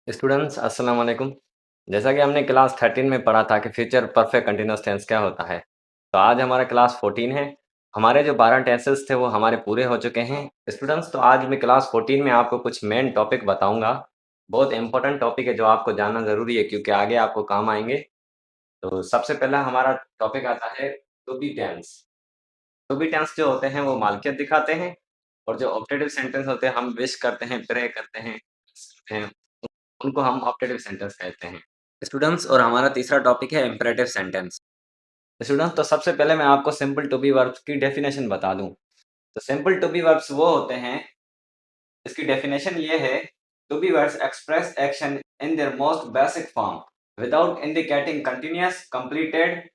Students अस्सलाम वालेकुम। जैसा कि हमने क्लास 13 में पढ़ा था कि फ्यूचर परफेक्ट कंटीन्यूअस टेंस क्या होता है। तो आज हमारा क्लास 14 है। हमारे जो 12 टेंसेस थे वो हमारे पूरे हो चुके हैं। स्टूडेंट्स तो आज मैं क्लास 14 में आपको कुछ मेन टॉपिक बताऊँगा। बहुत इंपॉर्टेंट टॉपिक है जो आपको जानना ज़रूरी है क्योंकि आगे आपको काम आएँगे। तो सबसे पहला हमारा टॉपिक आता है to be tense. To be tense जो होते हैं वो मालकियत दिखाते हैं और जो ऑब्जेक्टिव सेंटेंस होते हैं हम विश करते हैं, प्रे करते हैं, उनको हम ऑप्टेटिव सेंटेंस कहते हैं। स्टूडेंट्स और हमारा तीसरा टॉपिक है इम्पेरेटिव सेंटेंस। स्टूडेंट्स तो सबसे पहले मैं आपको सिंपल टू बी वर्ब्स की डेफिनेशन बता दूं। तो सिंपल टू बी वर्ब्स वो होते हैं, इसकी डेफिनेशन ये है, to be verbs express action in their most basic form without indicating continuous, completed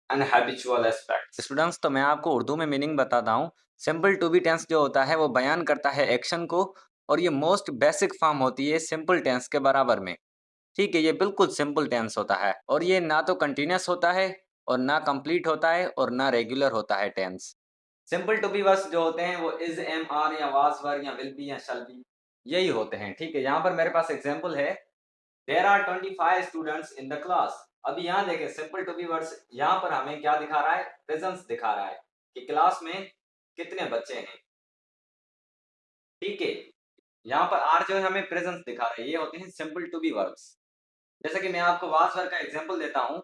and habitual aspects. Students तो मैं आपको उर्दू में मीनिंग बताता हूँ। सिंपल टू बी टेंस जो होता है वो बयान करता है एक्शन को और ये मोस्ट बेसिक फॉर्म होती है सिंपल टेंस के बराबर में। ठीक है, ये बिल्कुल सिंपल टेंस होता है और ये ना तो कंटिन्यूअस होता है और ना कंप्लीट होता है और ना रेगुलर होता है tense. Simple to be verbs जो होते हैं वो इज, एम, आर या वाज वर या विल बी या शैल बी यही होते हैं। ठीक है, यहाँ पर मेरे पास एग्जांपल है, there are 25 students in the class. अभी यहाँ देखें, सिंपल टू बी वर्ब्स यहाँ पर हमें क्या दिखा रहा है, प्रेजेंस दिखा रहा है कि क्लास में कितने बच्चे हैं। ठीक है, यहाँ पर आर जो है हमें प्रेजेंस दिखा रहा है, ये होते हैं सिंपल टू बी वर्ब्स। जैसे कि मैं आपको वाज वर का एग्जांपल देता हूँ,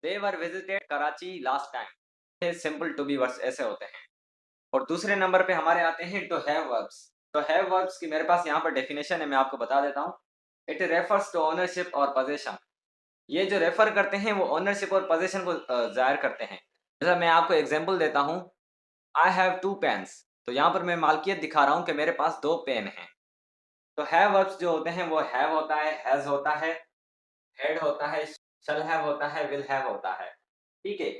दे वर विजिटेड कराची लास्ट टाइम। ये सिंपल टू बी वर्ब्स ऐसे होते हैं। और दूसरे नंबर पे हमारे आते हैं टू हैव वर्ब्स। तो हैव वर्ब्स की मेरे पास यहाँ पर डेफिनेशन है, मैं आपको बता देता हूँ। इट रेफर्स टू ओनरशिप और पोजीशन। ये जो रेफर करते हैं वो ओनरशिप और पोजीशन को जाहिर करते हैं। जैसा मैं आपको एग्जांपल देता हूँ, आई हैव टू पेन्स। तो यहाँ पर मैं मालकियत दिखा रहा हूँ कि मेरे पास दो पेन हैं। तो हैव वर्ब्स जो होते हैं वो हैव होता है, हैज होता है, हेड होता है, शल हैव होता है, विल हैव होता है। ठीक है,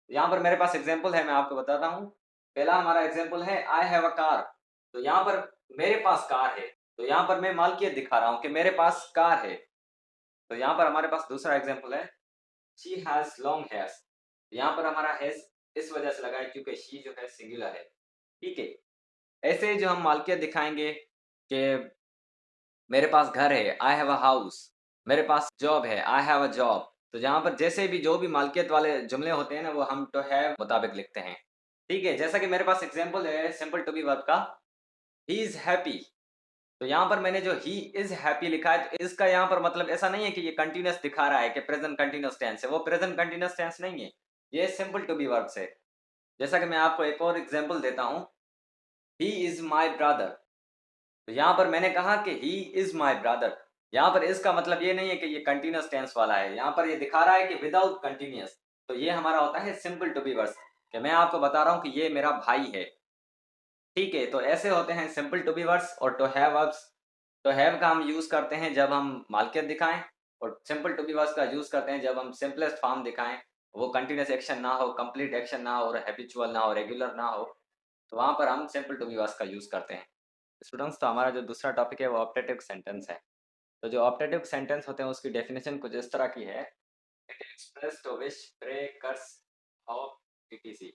यहाँ पर मेरे पास एग्जांपल है, मैं आपको बताता हूँ। पहला हमारा एग्जांपल है, आई हैव अ कार। तो यहाँ पर मेरे पास कार है, तो यहाँ पर मैं मालकियत दिखा रहा हूँ कि मेरे पास कार है। तो यहाँ पर हमारे पास दूसरा एग्जांपल है, शी हैज लॉन्ग हेयर्स। यहाँ पर हमारा हैज इस वजह से लगा है क्योंकि शी जो है सिंगुलर है। ठीक है, ऐसे जो हम मालकियत दिखाएंगे कि मेरे पास घर है, आई हैव अ हाउस। मेरे पास जॉब है, आई हैव अ जॉब। तो जहाँ पर जैसे भी जो भी मालकियत वाले जुमले होते हैं ना वो हम टू हैव मुताबिक लिखते हैं। ठीक है, जैसा कि मेरे पास एग्जांपल है सिंपल टू बी वर्ब का, ही इज हैप्पी। तो यहाँ पर मैंने जो ही इज हैप्पी लिखा है, तो इसका यहाँ पर मतलब ऐसा नहीं है कि ये कंटिन्यूअस दिखा रहा है कि प्रेजेंट कंटिन्यूअस टेंस है, वो प्रेजेंट कंटिन्यूअस टेंस नहीं है, ये सिंपल टू बी वर्ब है। जैसा कि मैं आपको एक और एग्जांपल देता हूँ, ही इज माई ब्रदर। तो यहाँ पर मैंने कहा कि ही इज माई ब्रदर। यहाँ पर इसका मतलब ये नहीं है कि ये कंटिन्यूअस टेंस वाला है, यहाँ पर ये दिखा रहा है कि विदाउट कंटिन्यूअस। तो ये हमारा होता है सिंपल टू बी वर्स, कि मैं आपको बता रहा हूँ कि ये मेरा भाई है। ठीक है, तो ऐसे होते हैं सिंपल टू बी वर्स और टू हैव वर्ब्स। तो हैव का हम यूज करते हैं जब हम मालकियत दिखाएं, और सिंपल टू बी वर्स का यूज करते हैं जब हम सिंपलेस्ट फॉर्म दिखाएं, वो कंटिन्यूअस एक्शन ना हो, कंप्लीट एक्शन ना हो और हैबिचुअल ना हो, रेगुलर ना हो। तो वहां पर हम सिंपल टू बी वर्स का यूज करते हैं। स्टूडेंट्स तो हमारा जो दूसरा टॉपिक है वो ऑप्टेटिव सेंटेंस है। तो जो ऑप्टेटिव सेंटेंस होते हैं उसकी डेफिनेशन कुछ इस तरह की है, it express to wish, pray, curse, hope, ETC.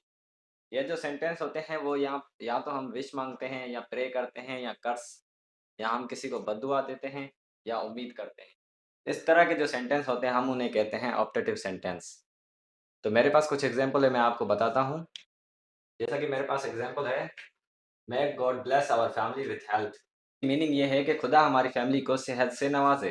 ये जो सेंटेंस होते हैं वो या तो हम विश मांगते हैं या प्रे करते हैं या कर्स, या हम किसी को बद्दुआ देते हैं या उम्मीद करते हैं। इस तरह के जो सेंटेंस होते हैं हम उन्हें कहते हैं ऑप्टेटिव सेंटेंस। तो मेरे पास कुछ एग्जांपल है, मैं आपको बताता हूँ। जैसा कि मेरे पास एग्जांपल है, may God bless our family with health. Meaning ये है कि खुदा हमारी फैमिली को सेहत से नवाजे।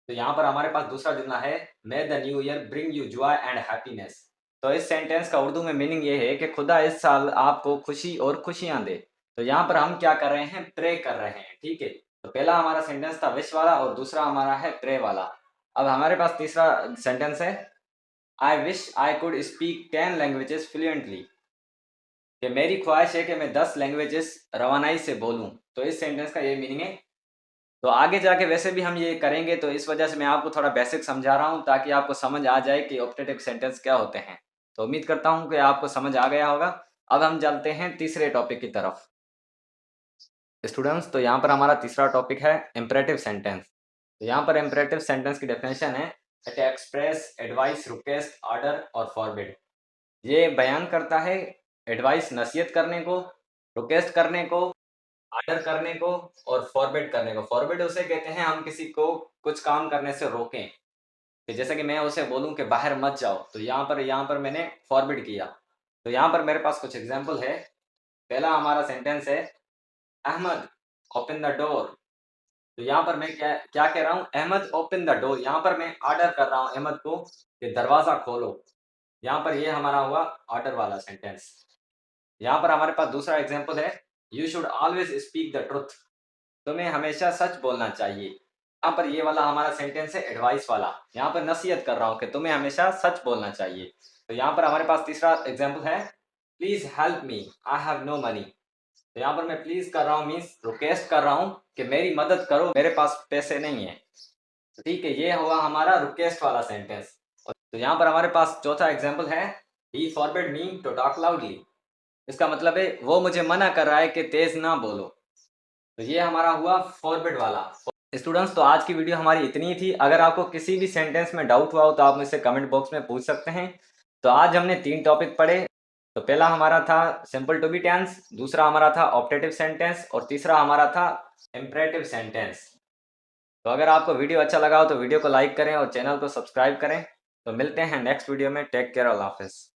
तो यहाँ पर हमारे पास दूसरा जुमला है, मे the new year bring you Joy and happiness. तो इस सेंटेंस का उर्दू में मीनिंग ये है कि खुदा इस साल आपको खुशी और खुशियां दे। तो यहाँ पर हम क्या कर रहे हैं, प्रे कर रहे हैं। ठीक है, तो पहला हमारा सेंटेंस था विश वाला और दूसरा हमारा है प्रे वाला। अब हमारे पास तीसरा सेंटेंस है, I wish I could speak 10 languages fluently. कि मेरी ख्वाहिश है कि मैं 10 लैंग्वेजेस रवानाई से बोलूं। तो इस सेंटेंस का ये मीनिंग है। तो आगे जाके वैसे भी हम ये करेंगे, तो इस वजह से मैं आपको थोड़ा बेसिक समझा रहा हूँ ताकि आपको समझ आ जाए कि ऑप्टेटिव सेंटेंस क्या होते हैं। तो उम्मीद करता हूँ कि आपको समझ आ गया होगा। अब हम चलते हैं तीसरे टॉपिक की तरफ। स्टूडेंट्स तो यहाँ पर हमारा तीसरा टॉपिक है इम्परेटिव सेंटेंस। तो यहाँ पर इम्परेटिव सेंटेंस की डेफिनेशन है, it express advice, request, order और फॉरबिड। ये बयान करता है एडवाइस, नसीहत करने को, रिक्वेस्ट करने को, ऑर्डर करने को और फॉरवर्ड करने को। फॉरवर्ड उसे कहते हैं हम किसी को कुछ काम करने से रोकें, कि जैसे कि मैं उसे बोलूं कि बाहर मत जाओ, तो यहाँ पर मैंने फॉरवर्ड किया। तो यहाँ पर मेरे पास कुछ एग्जांपल है। पहला हमारा सेंटेंस है अहमद ओपन द डोर। तो यहाँ पर मैं क्या क्या कह रहा हूँ, अहमद ओपन द डोर। यहाँ पर मैं ऑर्डर कर रहा हूँ अहमद को कि दरवाजा खोलो। यहाँ पर ये हमारा हुआ ऑर्डर वाला सेंटेंस। यहाँ पर हमारे पास दूसरा एग्जांपल है you should always speak the truth. तुम्हें हमेशा सच बोलना चाहिए। यहाँ पर ये वाला हमारा सेंटेंस है एडवाइस वाला। यहाँ पर नसीहत कर रहा हूँ कि तुम्हें हमेशा सच बोलना चाहिए। तो यहाँ पर हमारे पास तीसरा एग्जांपल है please help me I have no money. तो यहाँ पर मैं प्लीज कर रहा हूँ मीन्स रिक्वेस्ट कर रहा हूँ कि मेरी मदद करो, मेरे पास पैसे नहीं है। तो ठीक है, ये हुआ हमारा रिक्वेस्ट वाला सेंटेंस। तो यहाँ पर हमारे पास चौथा एग्जांपल है he forbid me to talk loudly. इसका मतलब है वो मुझे मना कर रहा है कि तेज ना बोलो। तो ये हमारा हुआ फॉरवर्ड वाला। स्टूडेंट्स, तो आज की वीडियो हमारी इतनी ही थी। अगर आपको किसी भी सेंटेंस में डाउट हुआ हो तो आप मुझसे कमेंट बॉक्स में पूछ सकते हैं। तो आज हमने 3 टॉपिक पढ़े। तो पहला हमारा था सिंपल टू बी टेंस, दूसरा हमारा था ऑप्टेटिव सेंटेंस और तीसरा हमारा था इम्परेटिव सेंटेंस। तो अगर आपको वीडियो अच्छा लगा हो तो वीडियो को लाइक करें और चैनल को सब्सक्राइब करें। तो मिलते हैं नेक्स्ट वीडियो में। टेक केयर, अल्लाह हाफिज़।